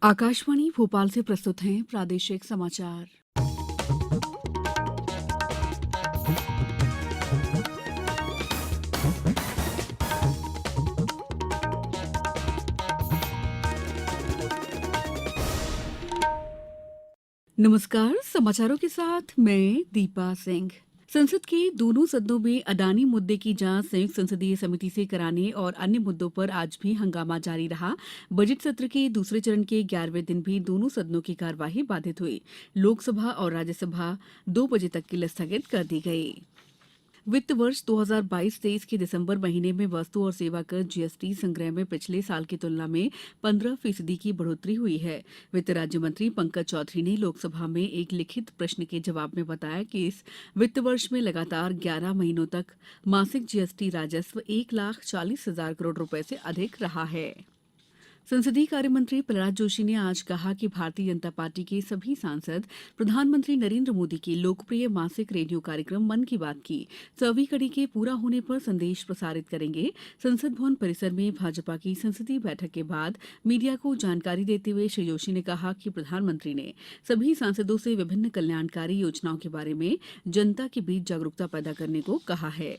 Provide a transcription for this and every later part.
आकाशवाणी भोपाल से प्रस्तुत हैं प्रादेशिक समाचार। नमस्कार, समाचारों के साथ मैं दीपा सिंह। संसद के दोनों सदनों में अडानी मुद्दे की जांच संयुक्त संसदीय समिति से कराने और अन्य मुद्दों पर आज भी हंगामा जारी रहा। बजट सत्र के दूसरे चरण के 11वें दिन भी दोनों सदनों की कार्यवाही बाधित हुई। लोकसभा और राज्यसभा 2 बजे तक के लिए स्थगित कर दी गई। वित्त वर्ष 2022-23 के दिसंबर महीने में वस्तु और सेवा कर जीएसटी संग्रह में पिछले साल की तुलना में 15% की बढ़ोतरी हुई है। वित्त राज्य मंत्री पंकज चौधरी ने लोकसभा में एक लिखित प्रश्न के जवाब में बताया कि इस वित्त वर्ष में लगातार 11 महीनों तक मासिक जीएसटी राजस्व 1,40,000 करोड़ रुपए से अधिक रहा है। संसदीय कार्य मंत्री प्रहलाद जोशी ने आज कहा कि भारतीय जनता पार्टी के सभी सांसद प्रधानमंत्री नरेंद्र मोदी के लोकप्रिय मासिक रेडियो कार्यक्रम मन की बात की 100वीं कड़ी के पूरा होने पर संदेश प्रसारित करेंगे। संसद भवन परिसर में भाजपा की संसदीय बैठक के बाद मीडिया को जानकारी देते हुए श्री जोशी ने कहा कि प्रधानमंत्री ने सभी सांसदों से विभिन्न कल्याणकारी योजनाओं के बारे में जनता के बीच जागरूकता पैदा करने को कहा है।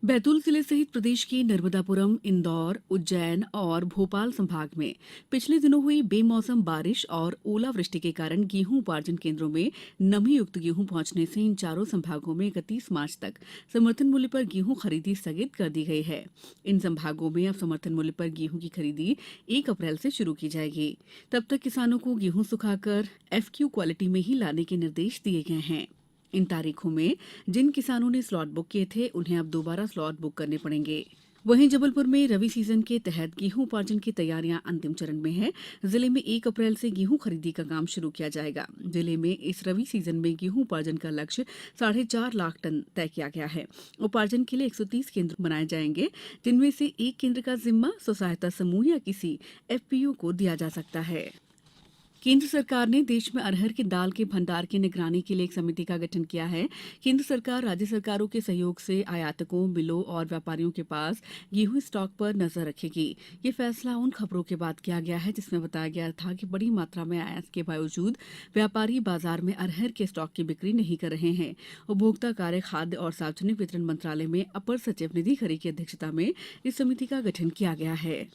बैतूल जिले सहित प्रदेश के नर्मदापुरम, इंदौर, उज्जैन और भोपाल संभाग में पिछले दिनों हुई बेमौसम बारिश और ओलावृष्टि के कारण गेहूं उपार्जन केंद्रों में नमी युक्त गेहूं पहुंचने से इन चारों संभागों में 31 मार्च तक समर्थन मूल्य पर गेहूं खरीदी स्थगित कर दी गई है। इन संभागों में अब समर्थन मूल्य पर गेहूं की खरीदी 1 अप्रैल से शुरू की जाएगी। तब तक किसानों को गेहूं सुखाकर एफक्यू क्वालिटी में ही लाने के निर्देश दिए गए हैं। इन तारीखों में जिन किसानों ने स्लॉट बुक किए थे उन्हें अब दोबारा स्लॉट बुक करने पड़ेंगे। वहीं जबलपुर में रबी सीजन के तहत गेहूं उपार्जन की तैयारियां अंतिम चरण में है। जिले में 1 अप्रैल से गेहूं खरीदी का काम शुरू किया जाएगा। जिले में इस रबी सीजन में गेहूं उपार्जन का लक्ष्य 4.5 लाख टन तय किया गया है। उपार्जन के लिए 130 केंद्र बनाए जाएंगे, जिनमें से एक केंद्र का जिम्मा स्व सहायता समूह या किसी एफपीओ को दिया जा सकता है। केंद्र सरकार ने देश में अरहर की दाल के भंडार की निगरानी के लिए एक समिति का गठन किया है। केंद्र सरकार राज्य सरकारों के सहयोग से आयातकों, मिलों और व्यापारियों के पास गेहूं स्टॉक पर नजर रखेगी। ये फैसला उन खबरों के बाद किया गया है जिसमें बताया गया था कि बड़ी मात्रा में आयात के बावजूद व्यापारी बाजार में अरहर के स्टॉक की बिक्री नहीं कर रहे हैं। उपभोक्ता कार्य, खाद्य और सार्वजनिक वितरण मंत्रालय में अपर सचिव निधि खरे की अध्यक्षता में इस समिति का गठन किया गया है।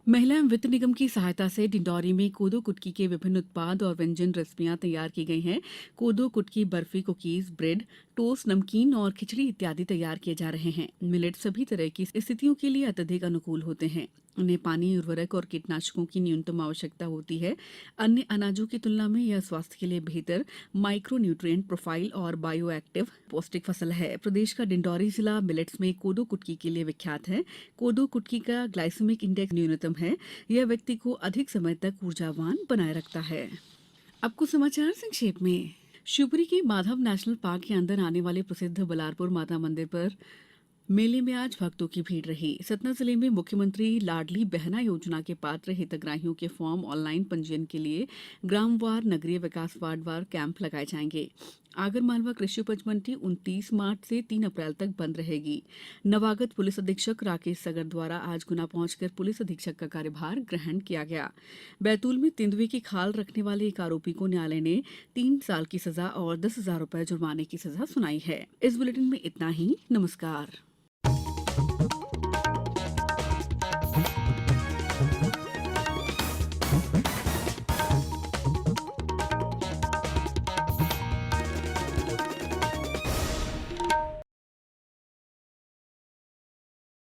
महिला एवं वित्त निगम की सहायता से डिंडौरी में कोदो कुटकी के विभिन्न उत्पाद और व्यंजन रेसिपियां तैयार की गई हैं। कोदो कुटकी, बर्फी, कुकीज, ब्रेड, टोस्ट, नमकीन और खिचड़ी इत्यादि तैयार किए जा रहे हैं। मिलेट सभी तरह की स्थितियों के लिए अत्यधिक अनुकूल होते हैं। उन्हें पानी, उर्वरक और कीटनाशकों की न्यूनतम आवश्यकता होती है। अन्य अनाजों की तुलना में यह स्वास्थ्य के लिए बेहतर माइक्रो न्यूट्रिएंट प्रोफाइल और बायो एक्टिव पौष्टिक फसल है। प्रदेश का डिंडौरी जिला मिलेट्स में कोदो कुटकी के लिए विख्यात है। कोदो कुटकी का ग्लाइसेमिक इंडेक्स न्यूनतम है। यह व्यक्ति को अधिक समय तक ऊर्जावान बनाए रखता है। अब कुछ समाचार संक्षेप में। शिवपुरी के माधव नेशनल पार्क के अंदर आने वाले प्रसिद्ध बलारपुर माता मंदिर पर मेले में आज भक्तों की भीड़ रही। सतना जिले में मुख्यमंत्री लाडली बहना योजना के पात्र हितग्राहियों के फॉर्म ऑनलाइन पंजीयन के लिए ग्रामवार, नगरीय विकास वार्डवार कैंप लगाए जाएंगे। आगरमालवा कृषि उपज मंडी 29 मार्च से 3 अप्रैल तक बंद रहेगी। नवागत पुलिस अधीक्षक राकेश सगर द्वारा आज गुना पहुंचकर पुलिस अधीक्षक का कार्यभार ग्रहण किया गया। बैतूल में तेंदुए की खाल रखने वाले एक आरोपी को न्यायालय ने 3 साल की सजा और 10,000 रुपए जुर्माने की सजा सुनाई है। इस बुलेटिन में इतना ही। नमस्कार।